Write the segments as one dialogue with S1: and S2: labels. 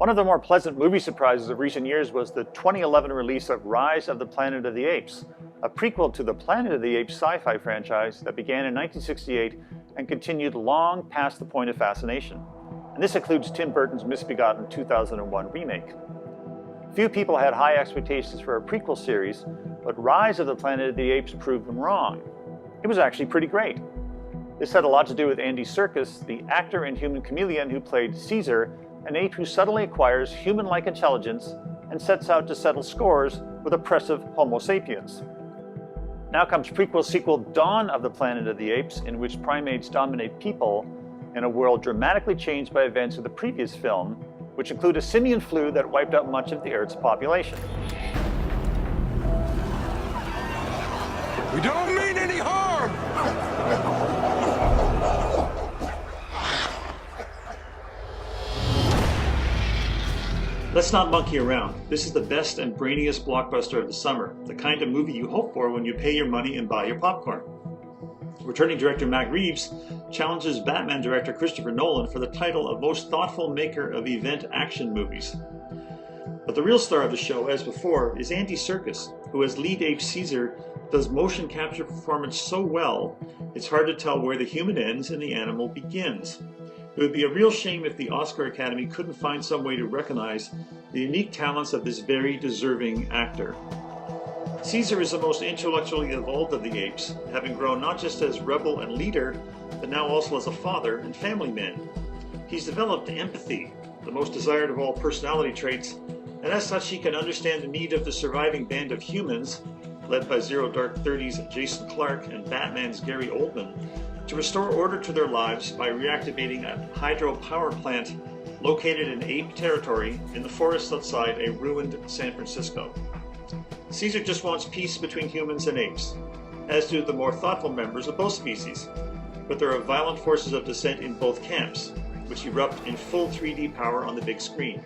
S1: One of the more pleasant movie surprises of recent years was the 2011 release of Rise of the Planet of the Apes, a prequel to the Planet of the Apes sci-fi franchise that began in 1968 and continued long past the point of fascination. And this includes Tim Burton's misbegotten 2001 remake. Few people had high expectations for a prequel series, but Rise of the Planet of the Apes proved them wrong. It was actually pretty great. This had a lot to do with Andy Serkis, the actor and human chameleon who played Caesar, an ape who suddenly acquires human-like intelligence and sets out to settle scores with oppressive Homo sapiens. Now comes prequel sequel Dawn of the Planet of the Apes, in which primates dominate people in a world dramatically changed by events of the previous film, which include a simian flu that wiped out much of the Earth's population.
S2: We don't mean any harm!
S3: Let's not monkey around. This is the best and brainiest blockbuster of the summer, the kind of movie you hope for when you pay your money and buy your popcorn. Returning director Matt Reeves challenges Batman director Christopher Nolan for the title of most thoughtful maker of event action movies. But the real star of the show, as before, is Andy Serkis, who as lead ape Caesar does motion capture performance so well, it's hard to tell where the human ends and the animal begins. It would be a real shame if the Oscar Academy couldn't find some way to recognize the unique talents of this very deserving actor. Caesar is the most intellectually evolved of the apes, having grown not just as rebel and leader, but now also as a father and family man. He's developed empathy, the most desired of all personality traits, and as such he can understand the need of the surviving band of humans, led by Zero Dark Thirty's Jason Clarke and Batman's Gary Oldman, to restore order to their lives by reactivating a hydropower plant located in ape territory in the forests outside a ruined San Francisco. Caesar just wants peace between humans and apes, as do the more thoughtful members of both species, but there are violent forces of dissent in both camps, which erupt in full 3D power on the big screen.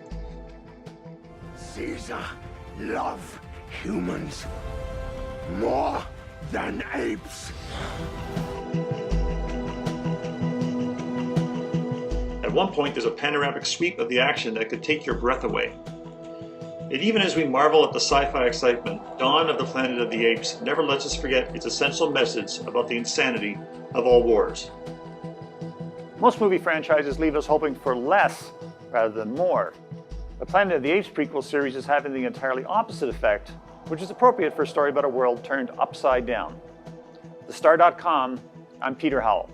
S2: Caesar love humans more than apes.
S3: At one point, there's a panoramic sweep of the action that could take your breath away. And even as we marvel at the sci-fi excitement, Dawn of the Planet of the Apes never lets us forget its essential message about the insanity of all wars.
S1: Most movie franchises leave us hoping for less rather than more. The Planet of the Apes prequel series is having the entirely opposite effect, which is appropriate for a story about a world turned upside down. TheStar.com, I'm Peter Howell.